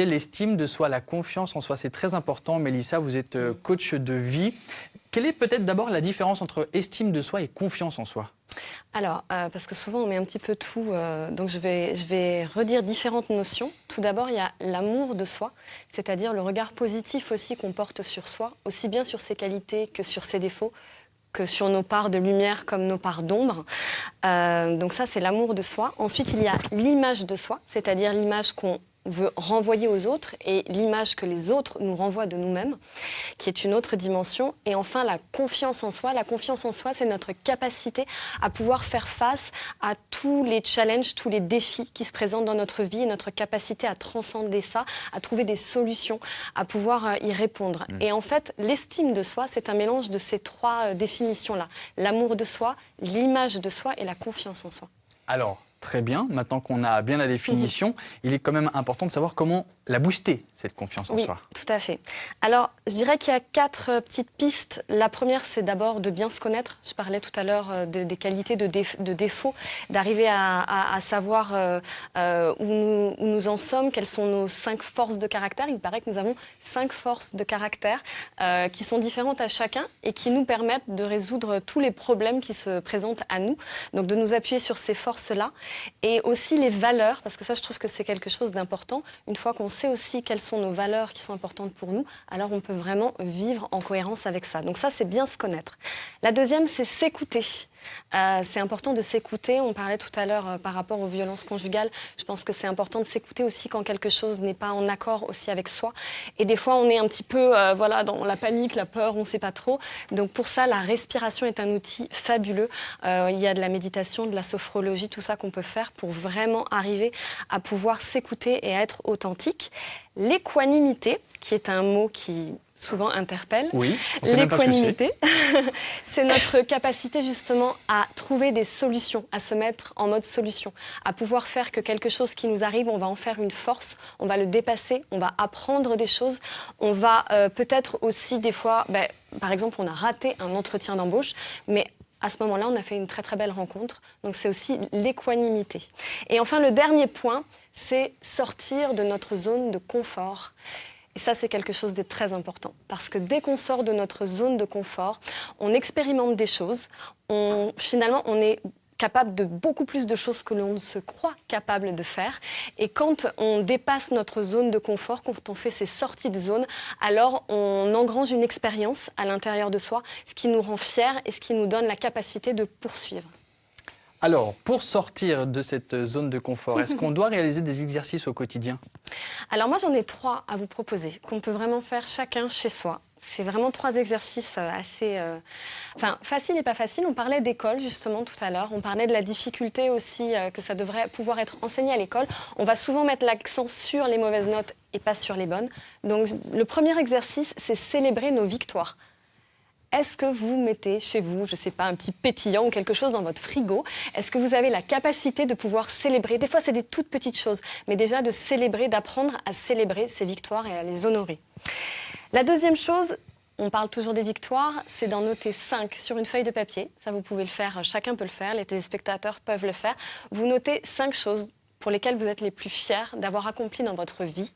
L'estime de soi, la confiance en soi, c'est très important. Mélissa, vous êtes coach de vie. Quelle est peut-être d'abord la différence entre estime de soi et confiance en soi ? Alors, parce que souvent on met un petit peu tout, donc je vais redire différentes notions. Tout d'abord, il y a l'amour de soi, c'est-à-dire le regard positif aussi qu'on porte sur soi, aussi bien sur ses qualités que sur ses défauts, que sur nos parts de lumière comme nos parts d'ombre. Donc ça, c'est l'amour de soi. Ensuite, il y a l'image de soi, c'est-à-dire l'image qu'on veut renvoyer aux autres et l'image que les autres nous renvoient de nous-mêmes, qui est une autre dimension. Et enfin, la confiance en soi. La confiance en soi, c'est notre capacité à pouvoir faire face à tous les challenges, tous les défis qui se présentent dans notre vie et notre capacité à transcender ça, à trouver des solutions, à pouvoir y répondre. Et en fait, l'estime de soi, c'est un mélange de ces trois définitions-là. L'amour de soi, l'image de soi et la confiance en soi. Alors, très bien. Maintenant qu'on a bien la définition, il est quand même important de savoir comment la booster, cette confiance en soi. Oui, tout à fait. Alors, je dirais qu'il y a 4 petites pistes. La première, c'est d'abord de bien se connaître. Je parlais tout à l'heure des qualités, de défauts, d'arriver à savoir où nous en sommes, quelles sont nos 5 forces de caractère. Il paraît que nous avons 5 forces de caractère qui sont différentes à chacun et qui nous permettent de résoudre tous les problèmes qui se présentent à nous. Donc, de nous appuyer sur ces forces-là. Et aussi les valeurs, parce que ça, je trouve que c'est quelque chose d'important. Une fois qu'on sait aussi quelles sont nos valeurs qui sont importantes pour nous, alors on peut vraiment vivre en cohérence avec ça. Donc ça, c'est bien se connaître. La deuxième, c'est s'écouter. C'est important de s'écouter. On parlait tout à l'heure par rapport aux violences conjugales. Je pense que c'est important de s'écouter aussi quand quelque chose n'est pas en accord aussi avec soi. Et des fois, on est un petit peu dans la panique, la peur, on ne sait pas trop. Donc pour ça, la respiration est un outil fabuleux. Il y a de la méditation, de la sophrologie, tout ça qu'on peut faire pour vraiment arriver à pouvoir s'écouter et à être authentique. L'équanimité, qui est un mot qui souvent interpelle. Oui, on sait même pas ce que c'est. L'équanimité, c'est notre capacité justement à trouver des solutions, à se mettre en mode solution, à pouvoir faire que quelque chose qui nous arrive, on va en faire une force, on va le dépasser, on va apprendre des choses, on va peut-être aussi des fois, par exemple, on a raté un entretien d'embauche, mais à ce moment-là, on a fait une très très belle rencontre. Donc c'est aussi l'équanimité. Et enfin, le dernier point, c'est sortir de notre zone de confort. Et ça, c'est quelque chose de très important. Parce que dès qu'on sort de notre zone de confort, on expérimente des choses. Finalement, on est capable de beaucoup plus de choses que l'on ne se croit capable de faire. Et quand on dépasse notre zone de confort, quand on fait ces sorties de zone, alors on engrange une expérience à l'intérieur de soi, ce qui nous rend fiers et ce qui nous donne la capacité de poursuivre. Alors, pour sortir de cette zone de confort, est-ce qu'on doit réaliser des exercices au quotidien ? Alors moi, j'en ai 3 à vous proposer, qu'on peut vraiment faire chacun chez soi. C'est vraiment 3 exercices assez faciles et pas faciles. On parlait d'école justement tout à l'heure. On parlait de la difficulté aussi que ça devrait pouvoir être enseigné à l'école. On va souvent mettre l'accent sur les mauvaises notes et pas sur les bonnes. Donc le premier exercice, c'est célébrer nos victoires. Est-ce que vous mettez chez vous, je ne sais pas, un petit pétillant ou quelque chose dans votre frigo ? Est-ce que vous avez la capacité de pouvoir célébrer ? Des fois, c'est des toutes petites choses, mais déjà de célébrer, d'apprendre à célébrer ces victoires et à les honorer. La deuxième chose, on parle toujours des victoires, c'est d'en noter 5 sur une feuille de papier. Ça, vous pouvez le faire, chacun peut le faire, les téléspectateurs peuvent le faire. Vous notez 5 choses pour lesquelles vous êtes les plus fiers d'avoir accompli dans votre vie.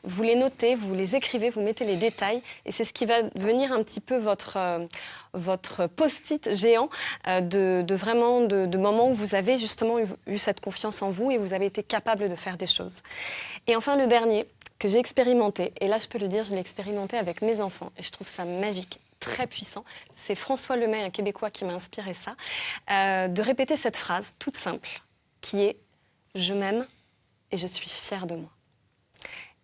Vous les notez, vous les écrivez, vous mettez les détails et c'est ce qui va devenir un petit peu votre post-it géant de moments où vous avez justement eu cette confiance en vous et vous avez été capable de faire des choses. Et enfin, le dernier que j'ai expérimenté, et là je peux le dire, je l'ai expérimenté avec mes enfants et je trouve ça magique, très puissant. C'est François Lemay, un Québécois, qui m'a inspiré ça, de répéter cette phrase toute simple qui est « Je m'aime et je suis fière de moi ».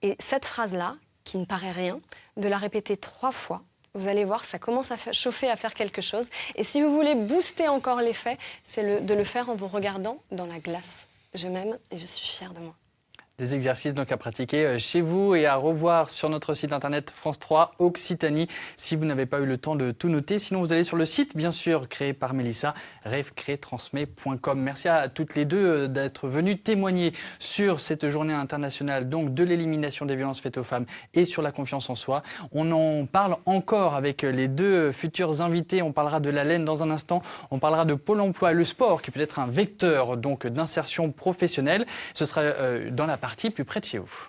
Et cette phrase-là, qui ne paraît rien, de la répéter 3 fois, vous allez voir, ça commence à chauffer, à faire quelque chose. Et si vous voulez booster encore l'effet, c'est de le faire en vous regardant dans la glace. Je m'aime et je suis fière de moi. Des exercices donc à pratiquer chez vous et à revoir sur notre site internet France 3 Occitanie si vous n'avez pas eu le temps de tout noter. Sinon, vous allez sur le site, bien sûr, créé par Mélissa, rêvecréetransmet.com. Merci à toutes les deux d'être venues témoigner sur cette journée internationale donc de l'élimination des violences faites aux femmes et sur la confiance en soi. On en parle encore avec les deux futurs invités. On parlera de la laine dans un instant. On parlera de Pôle emploi, le sport qui peut être un vecteur donc d'insertion professionnelle. Ce sera dans la partie plus près de chez vous.